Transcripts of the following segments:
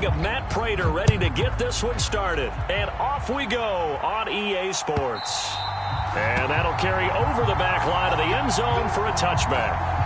of Matt Prater ready to get this one started. And off we go on EA Sports. And that'll carry over the back line of the end zone for a touchback.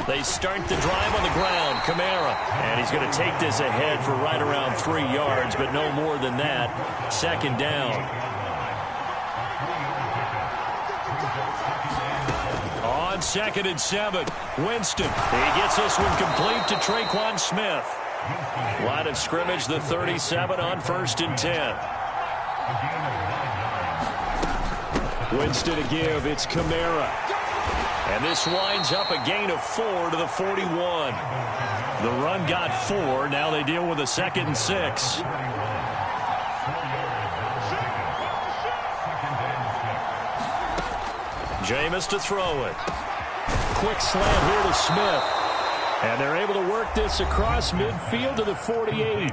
They start the drive on the ground. Kamara. And he's going to take this ahead for right around 3 yards, but no more than that. Second down. On 2nd and 7. Winston. He gets this one complete to Traquan Smith. Line of scrimmage, the 37 on 1st and 10. Winston to give. It's Kamara. And this winds up a gain of 4 to the 41. The run got 4. Now they deal with a 2nd and 6. Jameis to throw it. Quick slant here to Smith. And they're able to work this across midfield to the 48. And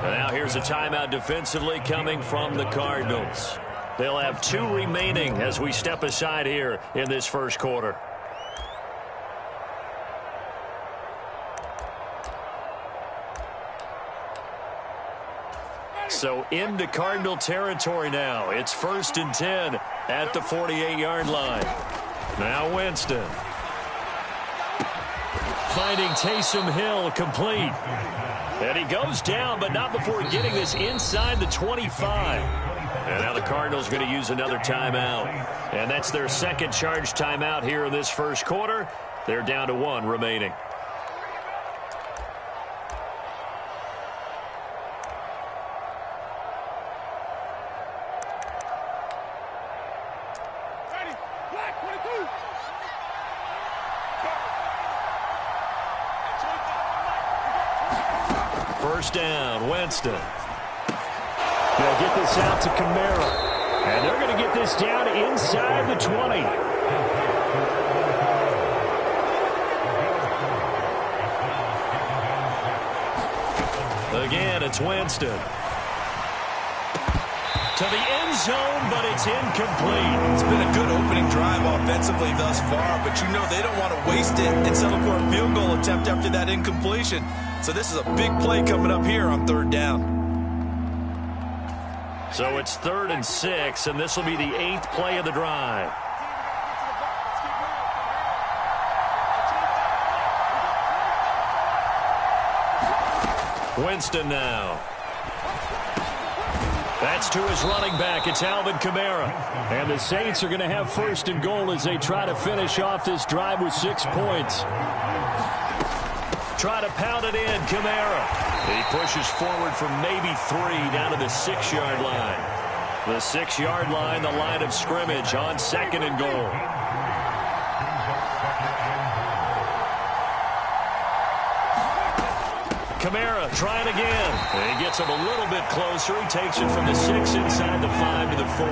now here's a timeout defensively coming from the Cardinals. They'll have 2 remaining as we step aside here in this first quarter. So into Cardinal territory now. It's 1st and 10 at the 48-yard line. Now Winston. Finding Taysom Hill complete. And he goes down, but not before getting this inside the 25. And now the Cardinals are going to use another timeout. And that's their second charge timeout here in this first quarter. They're down to 1 remaining. First down, Winston. They'll get this out to Kamara. And they're going to get this down inside the 20. Again, it's Winston. To the end zone, but it's incomplete. It's been a good opening drive offensively thus far, but you know they don't want to waste it and settle for a field goal attempt after that incompletion. So this is a big play coming up here on 3rd down. So it's 3rd and 6, and this will be the 8th play of the drive. Winston now. That's to his running back. It's Alvin Kamara. And the Saints are going to have 1st and goal as they try to finish off this drive with 6 points. Try to pound it in, Kamara. He pushes forward for maybe 3 down to the 6-yard line. The 6-yard line, the line of scrimmage on 2nd and goal. Kamara trying again. And he gets him a little bit closer. He takes it from the 6 inside the 5 to the 4.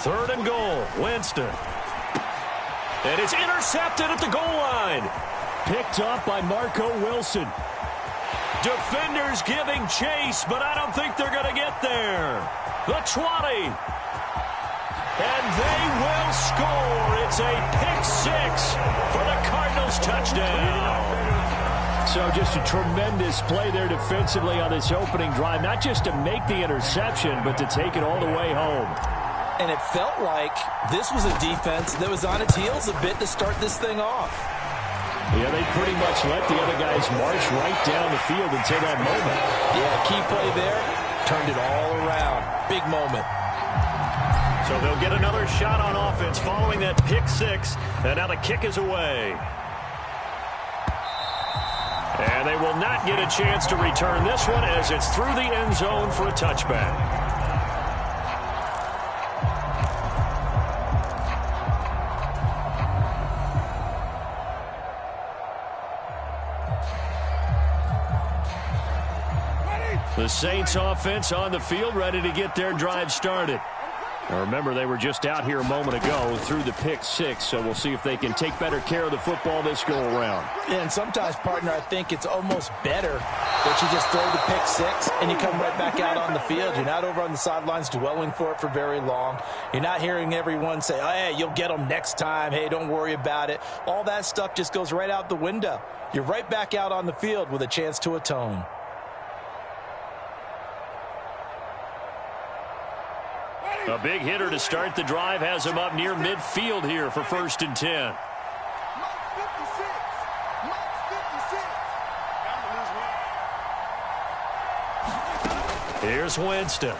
Third and goal, Winston. And it's intercepted at the goal line. Picked up by Marco Wilson. Defenders giving chase, but I don't think they're going to get there. The 20. And they will score. It's a pick-6 for the Cardinals touchdown. So just a tremendous play there defensively on this opening drive. Not just to make the interception, but to take it all the way home. And it felt like this was a defense that was on its heels a bit to start this thing off. Yeah, they pretty much let the other guys march right down the field until that moment. Yeah, key play there, turned it all around. Big moment. So they'll get another shot on offense following that pick-6, and now the kick is away. And they will not get a chance to return this one as it's through the end zone for a touchback. The Saints offense on the field, ready to get their drive started. Now remember, they were just out here a moment ago through the pick six, so we'll see if they can take better care of the football this go-around. Yeah, and sometimes, partner, I think it's almost better that you just throw the pick six and you come right back out on the field. You're not over on the sidelines dwelling for it for very long. You're not hearing everyone say, oh, hey, you'll get them next time. Hey, don't worry about it. All that stuff just goes right out the window. You're right back out on the field with a chance to atone. A big hitter to start the drive has him up near midfield here for 1st and 10. Here's Winston.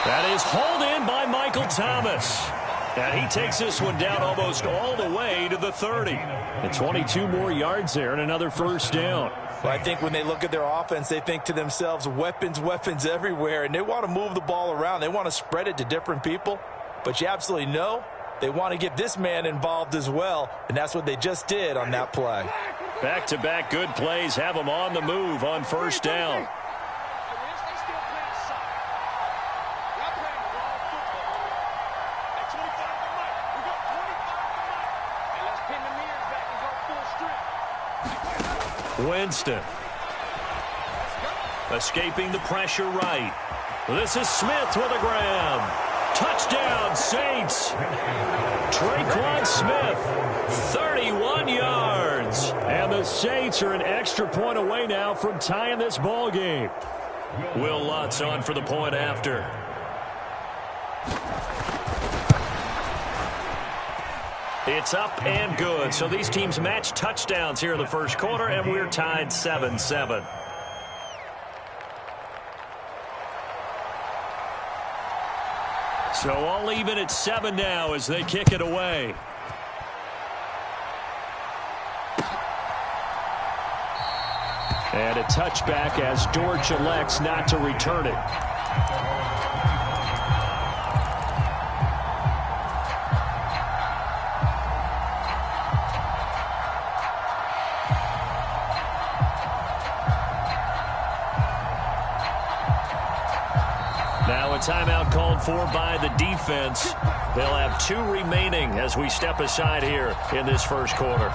That is hauled in by Michael Thomas. And he takes this one down almost all the way to the 30. And 22 more yards there and another 1st down. Well, I think when they look at their offense, they think to themselves, weapons, weapons everywhere. And they want to move the ball around. They want to spread it to different people. But you absolutely know they want to get this man involved as well. And that's what they just did on that play. Back-to-back good plays have them on the move on 1st down. Winston. Escaping the pressure right. This is Smith with a grab. Touchdown, Saints. Traquan Smith, 31 yards. And the Saints are an extra point away now from tying this ball game. Will Lutz on for the point after. It's up and good. So these teams match touchdowns here in the 1st quarter, and we're tied 7-7. So all even at 7 now as they kick it away. And a touchback as Dortch elects not to return it. Now a timeout called for by the defense. They'll have 2 remaining as we step aside here in this 1st quarter.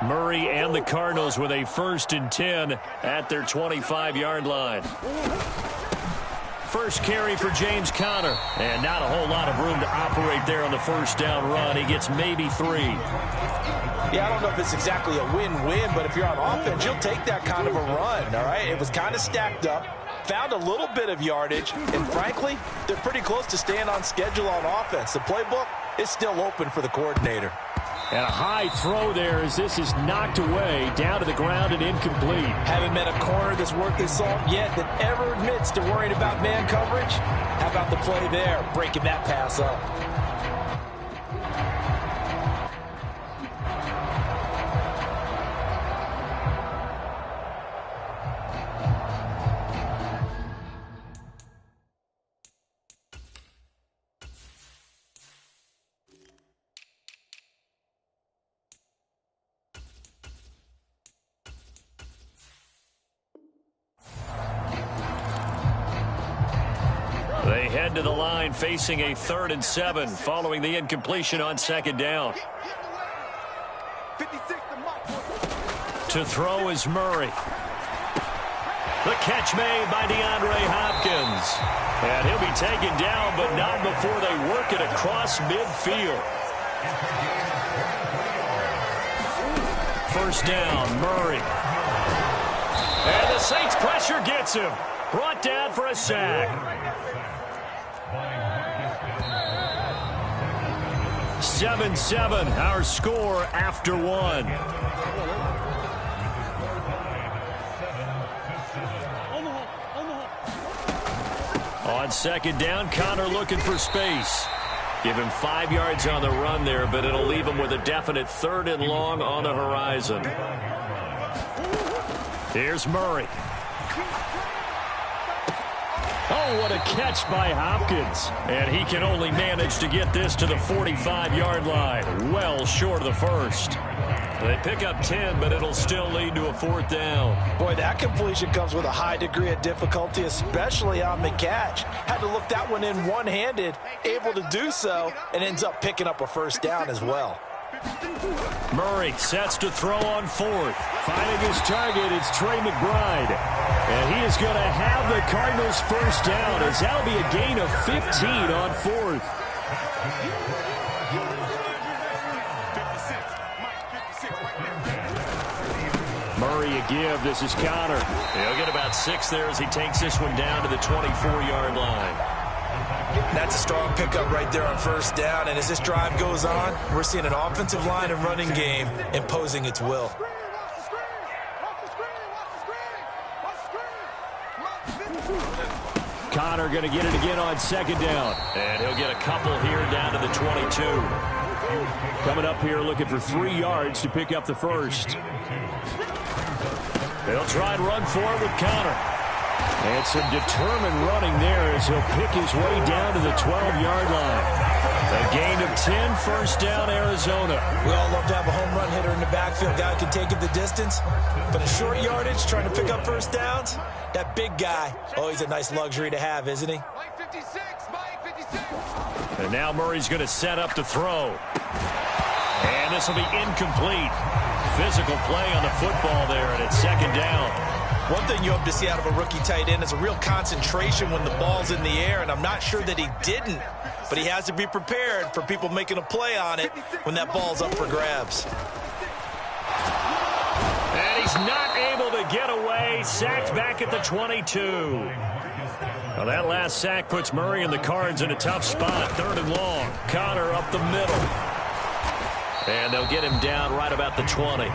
Murray and the Cardinals with a 1st and 10 at their 25-yard line. First carry for James Conner. And not a whole lot of room to operate there on the 1st down run. He gets maybe 3. Yeah, I don't know if it's exactly a win-win, but if you're on offense, you'll take that kind of a run, all right? It was kind of stacked up, found a little bit of yardage, and frankly, they're pretty close to staying on schedule on offense. The playbook is still open for the coordinator. And a high throw there as this is knocked away, down to the ground and incomplete. Haven't met a corner that's worth his salt yet that ever admits to worrying about man coverage. How about the play there, breaking that pass up? They head to the line facing a 3rd and 7 following the incompletion on 2nd down. To throw is Murray. The catch made by DeAndre Hopkins. And he'll be taken down, but not before they work it across midfield. 1st down, Murray. And the Saints pressure gets him. Brought down for a sack. 7-7, our score after 1. On 2nd down, Conner looking for space. Give him 5 yards on the run there, but it'll leave him with a definite 3rd and long on the horizon. Here's Murray. Oh, what a catch by Hopkins. And he can only manage to get this to the 45-yard line. Well short of the first. They pick up 10, but it'll still lead to a 4th down. Boy, that completion comes with a high degree of difficulty, especially on the catch. Had to look that one in one-handed, able to do so, and ends up picking up a 1st down as well. Murray sets to throw on 4th. Finding his target, it's Trey McBride. And he is going to have the Cardinals' 1st down, as that'll be a gain of 15 on 4th. Murray a give. This is Connor. He'll get about 6 there as he takes this one down to the 24-yard line. That's a strong pickup right there on 1st down. And as this drive goes on, we're seeing an offensive line and running game imposing its will. Connor going to get it again on 2nd down. And he'll get a couple here down to the 22. Coming up here looking for 3 yards to pick up the 1st. They'll try and run for it with Connor. And some determined running there as he'll pick his way down to the 12-yard line. A gain of 10, 1st down, Arizona. We all love to have a home run hitter in the backfield. Guy can take it the distance. But in short yardage, trying to pick up 1st downs, that big guy, always a nice luxury to have, isn't he? And now Murray's going to set up to throw. And this will be incomplete. Physical play on the football there, and it's 2nd down. One thing you hope to see out of a rookie tight end is a real concentration when the ball's in the air, and I'm not sure that he didn't, but he has to be prepared for people making a play on it when that ball's up for grabs. And he's not able to get away. Sacked back at the 22. Well, that last sack puts Murray and the Cards in a tough spot. 3rd and long. Connor up the middle. And they'll get him down right about the 20.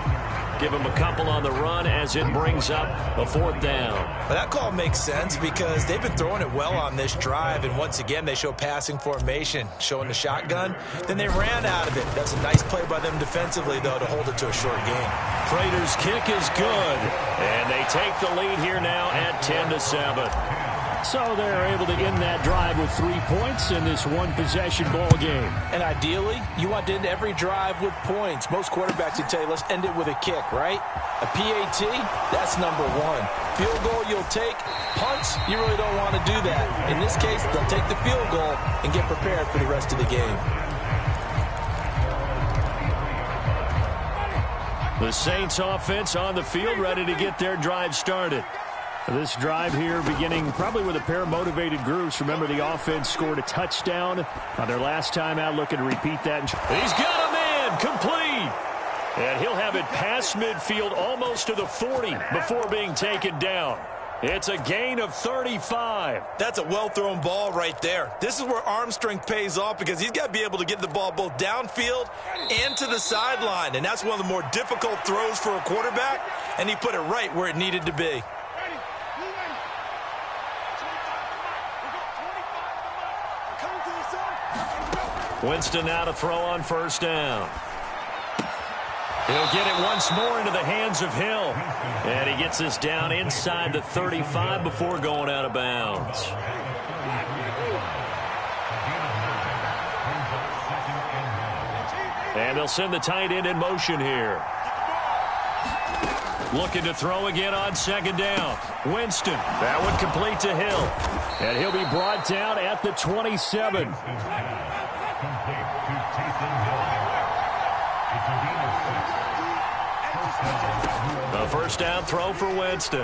Give him a couple on the run as it brings up a 4th down. Well, that call makes sense because they've been throwing it well on this drive, and once again they show passing formation, showing the shotgun. Then they ran out of it. That's a nice play by them defensively, though, to hold it to a short game. Prater's kick is good, and they take the lead here now at 10-7. So they're able to end that drive with 3 points in this one-possession ball game. And ideally, you want to end every drive with points. Most quarterbacks would tell you, let's end it with a kick, right? A PAT, that's number 1. Field goal you'll take. Punts, you really don't want to do that. In this case, they'll take the field goal and get prepared for the rest of the game. The Saints offense on the field, ready to get their drive started. This drive here beginning probably with a pair of motivated groups. Remember, the offense scored a touchdown on their last time out. Looking to repeat that. He's got a man complete. And he'll have it past midfield almost to the 40 before being taken down. It's a gain of 35. That's a well-thrown ball right there. This is where arm strength pays off because he's got to be able to get the ball both downfield and to the sideline. And that's one of the more difficult throws for a quarterback. And he put it right where it needed to be. Winston now to throw on 1st down. He'll get it once more into the hands of Hill. And he gets this down inside the 35 before going out of bounds. And they'll send the tight end in motion here. Looking to throw again on 2nd down. Winston, that one complete to Hill. And he'll be brought down at the 27. The 1st down throw for Winston.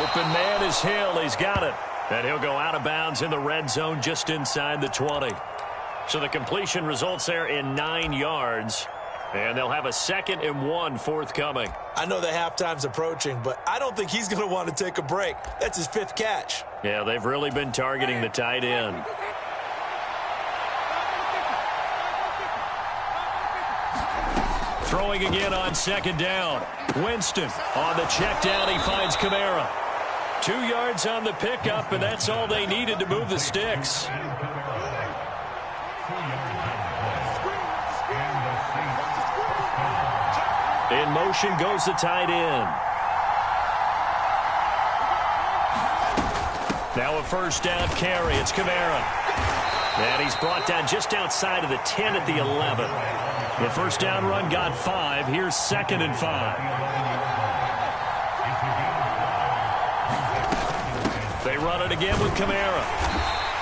Open man is Hill. He's got it. And he'll go out of bounds in the red zone just inside the 20. So the completion results there in 9 yards. And they'll have a 2nd and 1 forthcoming. I know that halftime's approaching, but I don't think he's going to want to take a break. That's his 5th catch. Yeah, they've really been targeting the tight end. Throwing again on 2nd down. Winston on the check down. He finds Kamara. 2 yards on the pickup, and that's all they needed to move the sticks. In motion goes the tight end. Now a first down carry. It's Kamara. And he's brought down just outside of the 10 at the 11. The first down run got 5. Here's 2nd and 5. They run it again with Kamara.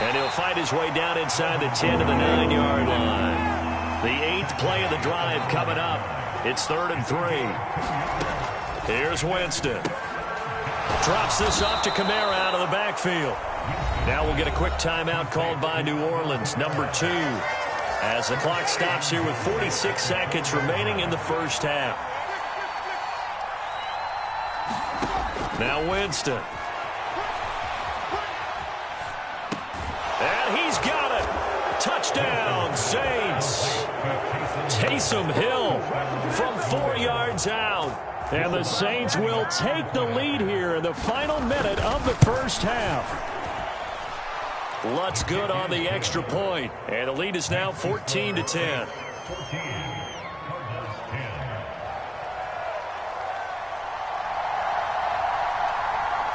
And he'll fight his way down inside the 10 to the 9-yard line. The 8th play of the drive coming up. It's 3rd and 3. Here's Winston. Drops this off to Kamara out of the backfield. Now we'll get a quick timeout called by New Orleans, number 2. As the clock stops here with 46 seconds remaining in the first half. Now Winston. And he's got it. Touchdown, Saints. Taysom Hill from 4 yards out. And the Saints will take the lead here in the final minute of the first half. Lutz good on the extra point, and the lead is now 14-10.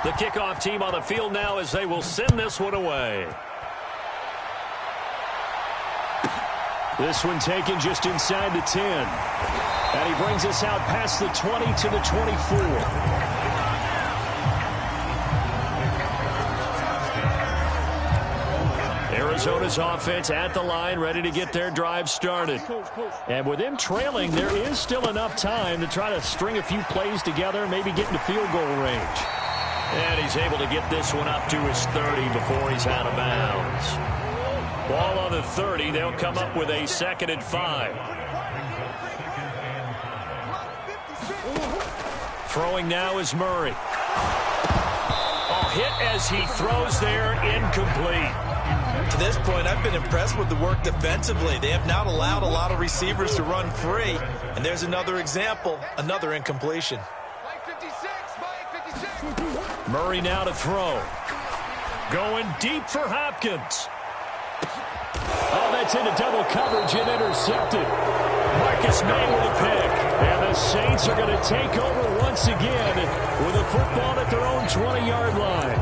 The kickoff team on the field now as they will send this one away. This one taken just inside the 10. And he brings us out past the 20 to the 24. Arizona's offense at the line, ready to get their drive started. And with them trailing, there is still enough time to try to string a few plays together, maybe get into field goal range. And he's able to get this one up to his 30 before he's out of bounds. Ball on the 30, they'll come up with a 2nd and 5. Throwing now is Murray. Oh, hit as he throws there, incomplete. To this point, I've been impressed with the work defensively. They have not allowed a lot of receivers to run free. And there's another example, another incompletion. Murray now to throw. Going deep for Hopkins. Oh, that's into double coverage and intercepted. Marcus May with a pick. And the Saints are going to take over once again with a football at their own 20-yard line.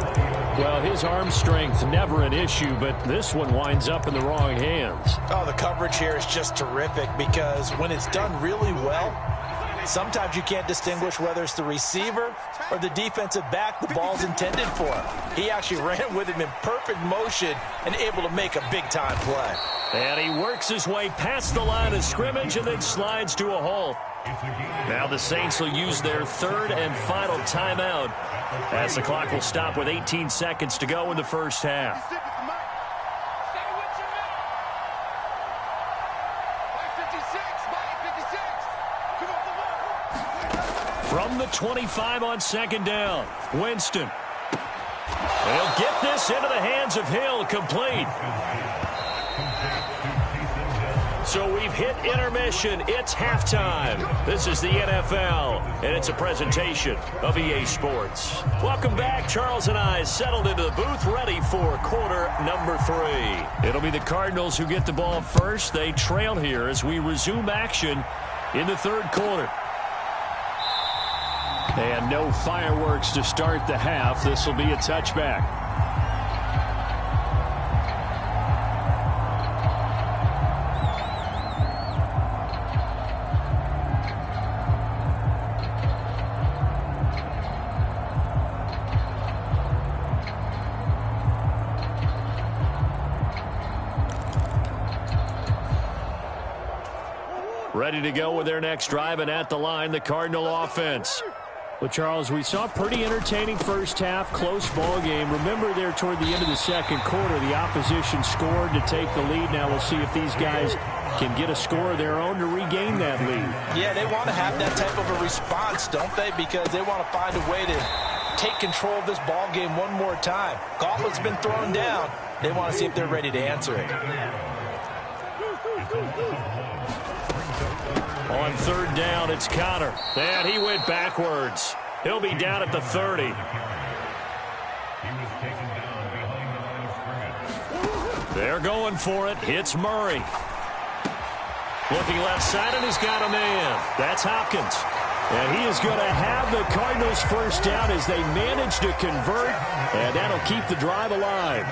Well, his arm strength never an issue, but this one winds up in the wrong hands. Oh, the coverage here is just terrific because when it's done really well, sometimes you can't distinguish whether it's the receiver or the defensive back the ball's intended for. He actually ran with him in perfect motion and able to make a big-time play. And he works his way past the line of scrimmage and then slides to a hole. Now the Saints will use their 3rd and final timeout as the clock will stop with 18 seconds to go in the first half. From the 25 on 2nd down, Winston. He'll get this into the hands of Hill, complete. So we've hit intermission. It's halftime. This is the NFL, and it's a presentation of EA Sports. Welcome back. Charles and I settled into the booth, ready for quarter number 3. It'll be the Cardinals who get the ball first. They trail here as we resume action in the 3rd quarter. And no fireworks to start the half. This will be a touchback. Ready to go with their next drive, and at the line, the Cardinal offense. Well, Charles, we saw a pretty entertaining first half, close ball game. Remember there toward the end of the 2nd quarter, the opposition scored to take the lead. Now we'll see if these guys can get a score of their own to regain that lead. Yeah, they want to have that type of a response, don't they? Because they want to find a way to take control of this ball game one more time. Gauntlet's been thrown down. They want to see if they're ready to answer it. On 3rd down, it's Connor. And he went backwards. He'll be down at the 30. They're going for it. It's Murray. Looking left side, and he's got a man. That's Hopkins. And he is going to have the Cardinals first down as they manage to convert, and that'll keep the drive alive.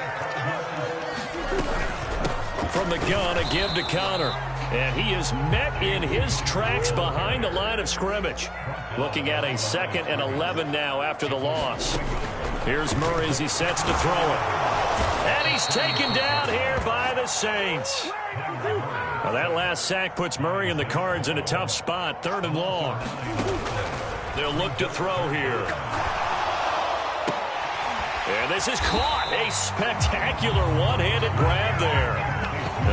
From the gun, a give to Connor. And he is met in his tracks behind the line of scrimmage. Looking at a 2nd and 11 now after the loss. Here's Murray as he sets to throw it. And he's taken down here by the Saints. Well, that last sack puts Murray and the Cards in a tough spot. 3rd and long. They'll look to throw here. And this is caught. A spectacular one-handed grab there.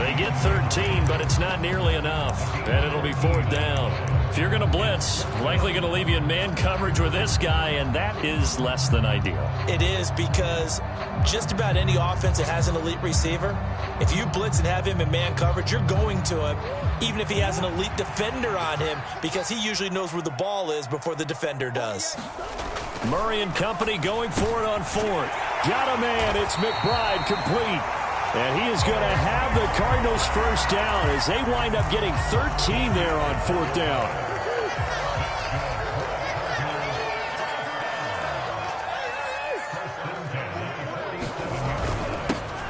They get 13, but it's not nearly enough. And it'll be 4th down. If you're going to blitz, likely going to leave you in man coverage with this guy, and that is less than ideal. It is, because just about any offense that has an elite receiver, if you blitz and have him in man coverage, you're going to him, even if he has an elite defender on him, because he usually knows where the ball is before the defender does. Murray and company going for it on 4th. Got a man. It's McBride complete. And he is going to have the Cardinals first down as they wind up getting 13 there on 4th down.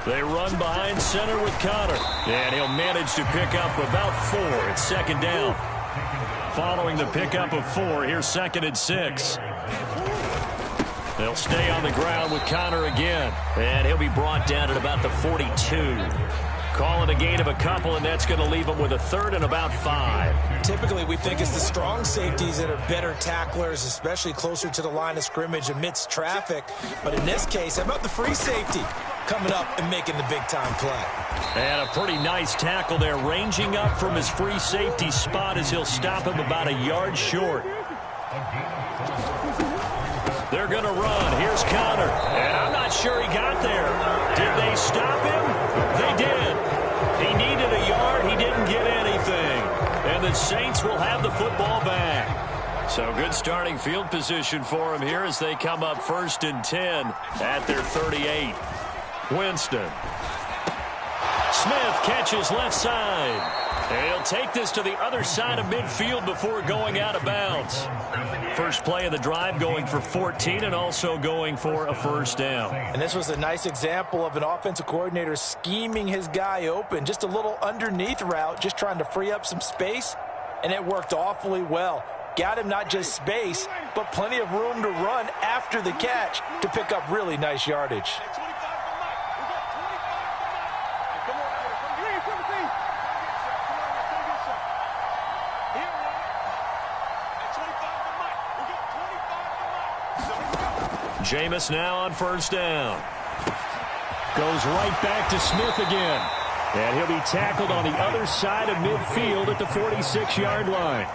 They run behind center with Connor. And he'll manage to pick up about 4. It's 2nd down. Following the pickup of 4, here's 2nd and 6. They'll stay on the ground with Connor again. And he'll be brought down at about the 42. Call it a gain of a couple, and that's going to leave him with a 3rd and about 5. Typically, we think it's the strong safeties that are better tacklers, especially closer to the line of scrimmage amidst traffic. But in this case, how about the free safety coming up and making the big-time play? And a pretty nice tackle there, ranging up from his free safety spot as he'll stop him about a yard short. They're going to run. Here's Connor. And I'm not sure he got there. Did they stop him? They did. He needed a yard. He didn't get anything. And the Saints will have the football back. So good starting field position for him here as they come up 1st and 10 at their 38. Winston. Smith catches left side. And he'll take this to the other side of midfield before going out of bounds. First play of the drive going for 14 and also going for a first down. And this was a nice example of an offensive coordinator scheming his guy open. Just a little underneath route, just trying to free up some space, and it worked awfully well. Got him not just space, but plenty of room to run after the catch to pick up really nice yardage. Jameis now on first down. Goes right back to Smith again. And he'll be tackled on the other side of midfield at the 46-yard line.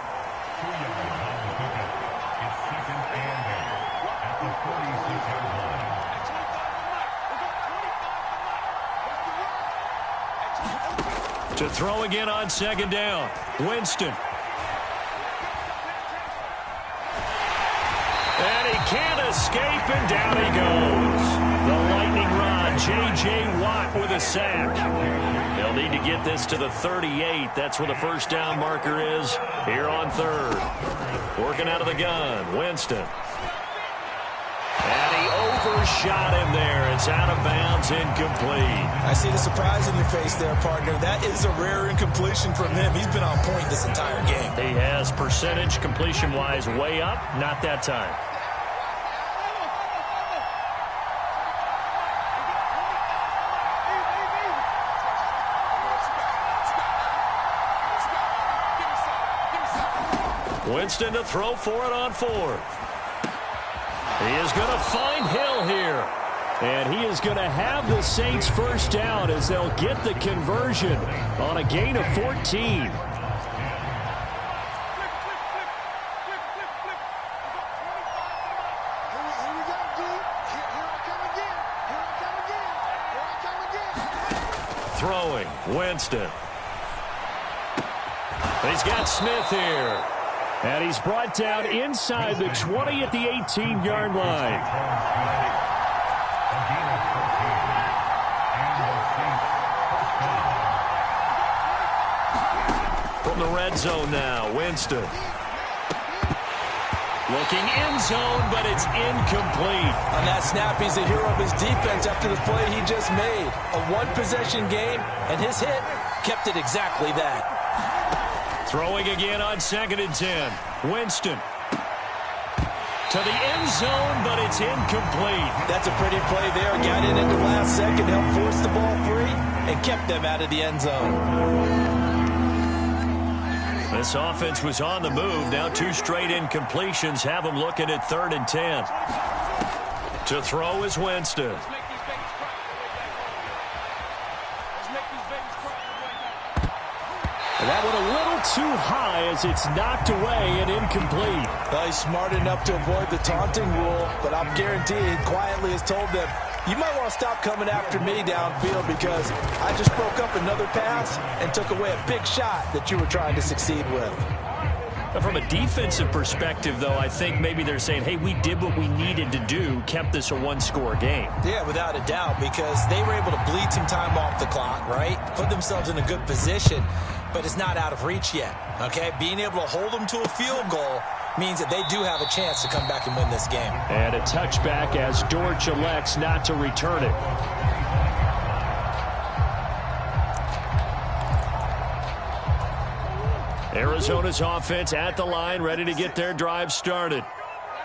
To throw again on 2nd down. Winston. And he can't escape, and down he goes. The lightning rod, J.J. Watt with a sack. They'll need to get this to the 38. That's where the first down marker is here on 3rd. Working out of the gun, Winston. And he overshot him there. It's out of bounds, incomplete. I see the surprise in your face there, partner. That is a rare incompletion from him. He's been on point this entire game. He has percentage completion-wise way up, not that time. Winston to throw for it on 4th. He is going to find Hill here. And he is going to have the Saints first down as they'll get the conversion on a gain of 14. Throwing, Winston. He's got Smith here. And he's brought down inside the 20 at the 18-yard line. From the red zone now, Winston. Looking end zone, but it's incomplete. On that snap, he's a hero of his defense after the play he just made. A one-possession game, and his hit kept it exactly that. Throwing again on 2nd and 10. Winston. To the end zone, but it's incomplete. That's a pretty play there. Got in at the last second, helped force the ball free, and kept them out of the end zone. This offense was on the move. Now 2 straight incompletions have them looking at 3rd and 10. To throw is Winston. And that one a little too high as it's knocked away and incomplete. Well, he's smart enough to avoid the taunting rule, but I'm guaranteed he quietly has told them, you might want to stop coming after me downfield because I just broke up another pass and took away a big shot that you were trying to succeed with. From a defensive perspective, though, I think maybe they're saying, hey, we did what we needed to do, kept this a one-score game. Yeah, without a doubt, because they were able to bleed some time off the clock, right? Put themselves in a good position, but it's not out of reach yet, okay? Being able to hold them to a field goal means that they do have a chance to come back and win this game. And a touchback as Dortch elects not to return it. Arizona's offense at the line, ready to get their drive started.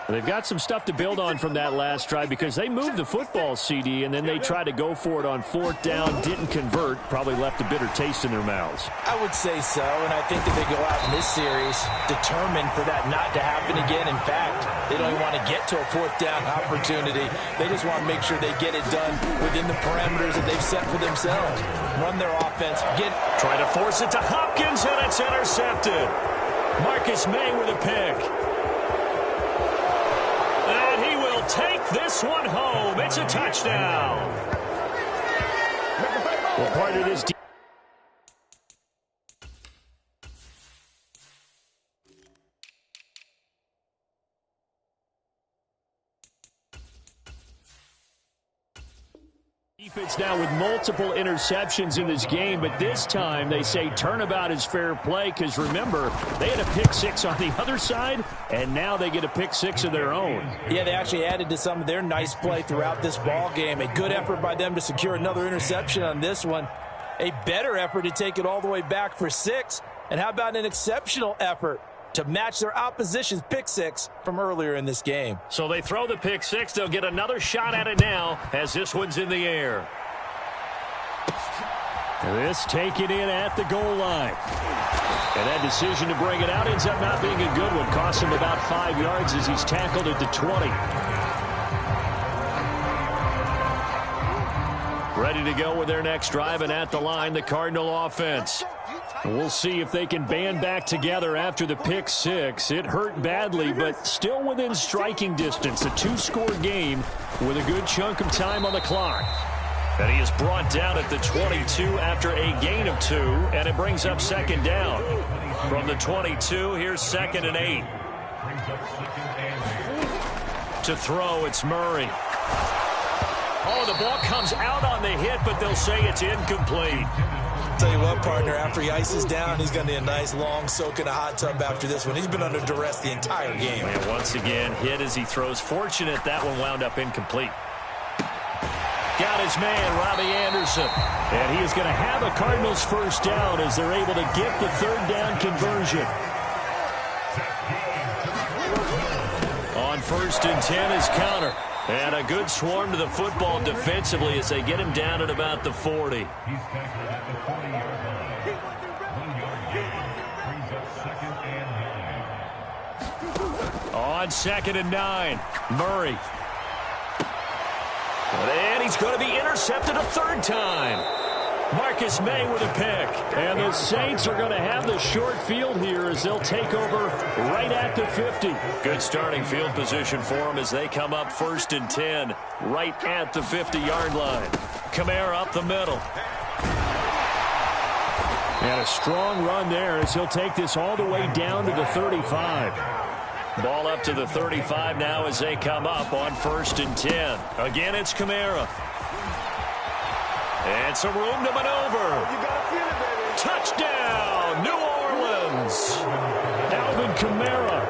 They've got some stuff to build on from that last drive because they moved the football, CD, and then they tried to go for it on 4th down, didn't convert, probably left a bitter taste in their mouths. I would say so, and I think that they go out in this series determined for that not to happen again. In fact, they don't even want to get to a 4th down opportunity. They just want to make sure they get it done within the parameters that they've set for themselves. Run their offense. Try to force it to Hopkins, and it's intercepted. Marcus May with a pick. And he will take this one home. It's a touchdown. Well, part of this defense now with multiple interceptions in this game, but this time they say turnabout is fair play because, remember, they had a pick 6 on the other side, and now they get a pick 6 of their own. Yeah, they actually added to some of their nice play throughout this ball game. A good effort by them to secure another interception on this one. A better effort to take it all the way back for 6. And how about an exceptional effort to match their opposition's pick 6 from earlier in this game. So they throw the pick 6. They'll get another shot at it now as this one's in the air. This taken in at the goal line. And that decision to bring it out ends up not being a good one. Cost him about 5 yards as he's tackled at the 20. Ready to go with their next drive, and at the line, the Cardinal offense. We'll see if they can band back together after the pick 6. It hurt badly, but still within striking distance. A 2-score game with a good chunk of time on the clock. And he is brought down at the 22 after a gain of 2, and it brings up 2nd down. From the 22, here's 2nd and 8. To throw, it's Murray. Oh, the ball comes out on the hit, but they'll say it's incomplete. Tell you what, partner, after he ices down, he's going to need a nice long soak in a hot tub after this one. He's been under duress the entire game. And once again, hit as he throws. Fortunate that one wound up incomplete. Got his man, Robbie Anderson. And he is going to have a Cardinals first down as they're able to get the 3rd down conversion. On 1st and 10 is counter. And a good swarm to the football defensively as they get him down at about the 40. On 2nd and 9, Murray. And he's going to be intercepted a 3rd time. Marcus May with a pick. And the Saints are going to have the short field here as they'll take over right at the 50. Good starting field position for them as they come up 1st and 10 right at the 50-yard line. Kamara up the middle. And a strong run there as he'll take this all the way down to the 35. Ball up to the 35 now as they come up on 1st and 10. Again, it's Kamara. And some room to maneuver. Touchdown, New Orleans. Alvin Kamara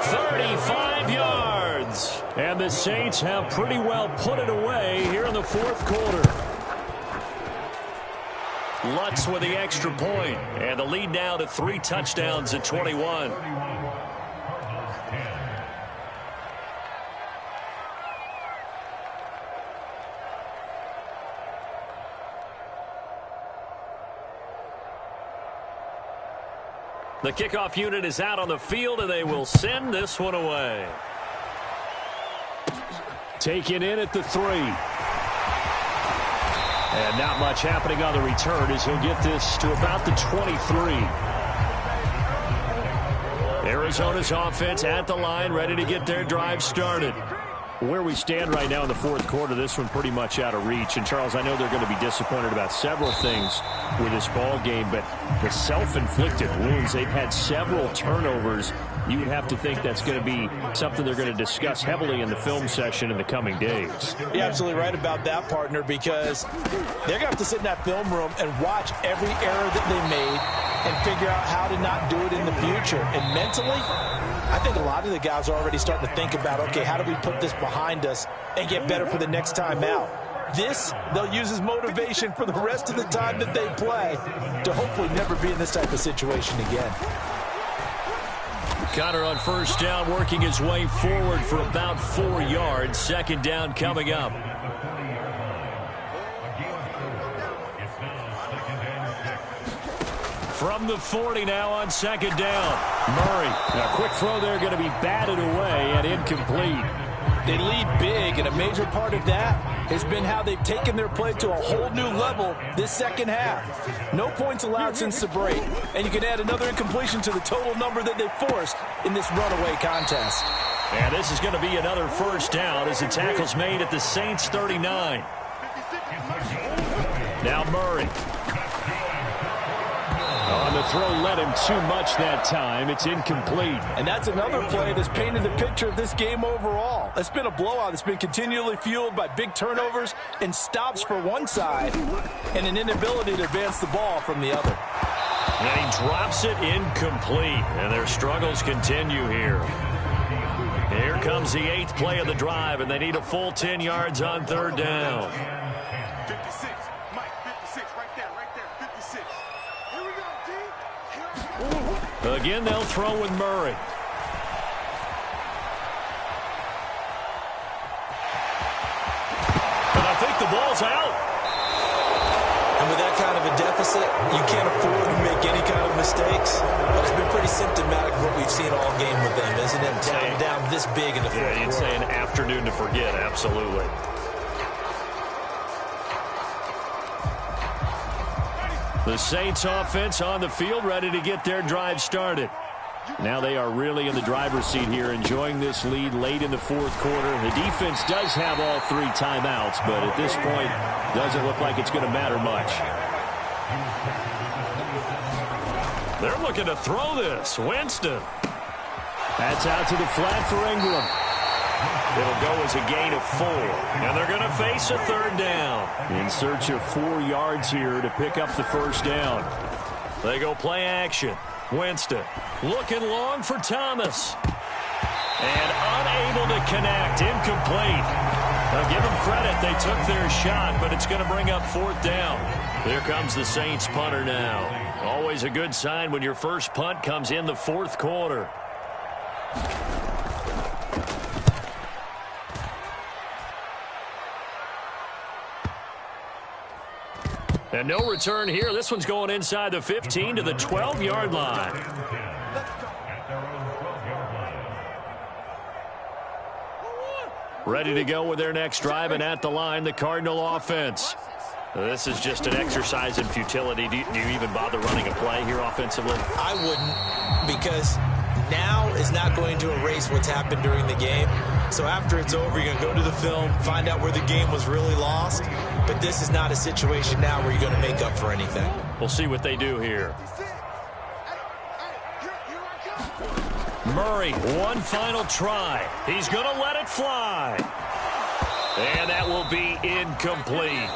35 yards. And the Saints have pretty well put it away here in the fourth quarter. Lutz with the extra point, and the lead now to 3 touchdowns at 21. The kickoff unit is out on the field, and they will send this one away. Taken in at the 3. And not much happening on the return as he'll get this to about the 23. Arizona's offense at the line, ready to get their drive started. Where we stand right now in the fourth quarter, this one pretty much out of reach. And, Charles, I know they're going to be disappointed about several things with this ball game, but the self-inflicted wounds, they've had several turnovers. You would have to think that's going to be something they're going to discuss heavily in the film session in the coming days. You're absolutely right about that, partner, because they're going to have to sit in that film room and watch every error that they made and figure out how to not do it in the future. And mentally, I think a lot of the guys are already starting to think about, okay, how do we put this behind us and get better for the next time out? This, they'll use as motivation for the rest of the time that they play to hopefully never be in this type of situation again. Connor on first down, working his way forward for about 4 yards. Second down coming up. From the 40 now on second down. Murray, a quick throw there, going to be batted away and incomplete. They lead big, and a major part of that has been how they've taken their play to a whole new level this second half. No points allowed since the break, and you can add another incompletion to the total number that they forced in this runaway contest. And this is going to be another first down as the tackle's made at the Saints 39. Now Murray. On the throw, led him too much that time. It's incomplete. And that's another play that's painted the picture of this game overall. It's been a blowout. It's been continually fueled by big turnovers and stops for one side and an inability to advance the ball from the other. And he drops it incomplete. And their struggles continue here. Here comes the 8th play of the drive, and they need a full 10 yards on third down. 56, Mike, 56, right there, 56. Here we go, D. Again, they'll throw with Murray. And I think the ball's out. And with that kind of a deficit, you can't afford to make any kind of mistakes. But it's been pretty symptomatic of what we've seen all game with them, isn't it? Down this big in the fourth quarter. You'd say an afternoon to forget, absolutely. The Saints offense on the field, ready to get their drive started. Now they are really in the driver's seat here, enjoying this lead late in the fourth quarter. The defense does have all 3 timeouts, but at this point, doesn't look like it's going to matter much. They're looking to throw this. Winston. That's out to the flat for Ingram. It'll go as a gain of 4. And they're going to face a third down. In search of 4 yards here to pick up the first down. They go play action. Winston looking long for Thomas. And unable to connect. Incomplete. Now give them credit. They took their shot, but it's going to bring up 4th down. Here comes the Saints punter now. Always a good sign when your first punt comes in the fourth quarter. And no return here. This one's going inside the 15 to the 12-yard line. Ready to go with their next drive, and at the line, the Cardinal offense. This is just an exercise in futility. Do you even bother running a play here offensively? I wouldn't, because now is not going to erase what's happened during the game. So after it's over, you're going to go to the film, find out where the game was really lost. But this is not a situation now where you're going to make up for anything. We'll see what they do here. Murray, one final try. He's going to let it fly. And that will be incomplete.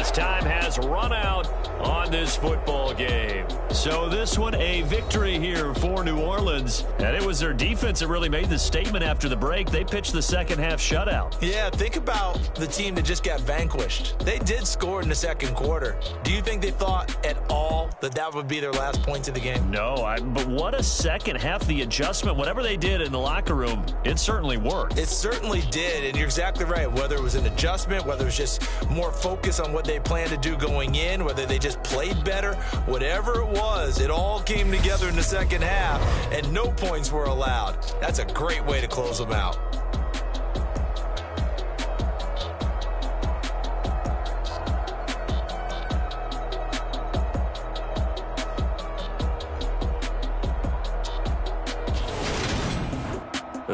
as time has run out on this football game. So this one, a victory here for New Orleans. And it was their defense that really made the statement after the break. They pitched the second half shutout. Yeah, think about the team that just got vanquished. They did score in the second quarter. Do you think they thought at all that that would be their last points of the game? No, but what a second half. The adjustment, whatever they did in the locker room, it certainly worked. It certainly did, and you're exactly right. Whether it was an adjustment, whether it was just more focus on what they planned to do going in, whether they just played better, whatever it was, it all came together in the second half, and no points were allowed. That's a great way to close them out.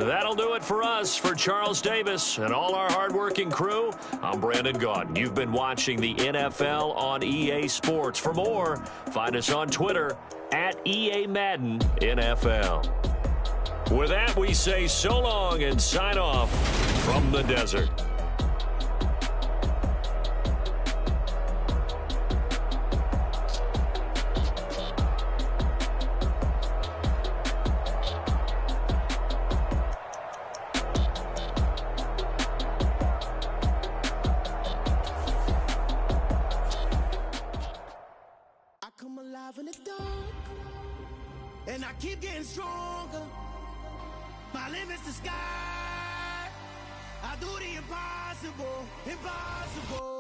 That'll do it for us. For Charles Davis and all our hardworking crew, I'm Brandon Gaudin. You've been watching the NFL on EA Sports. For more, find us on Twitter at EA Madden NFL. With that, we say so long and sign off from the desert. Come alive in the dark, and I keep getting stronger. My limit's the sky. I do the impossible, impossible.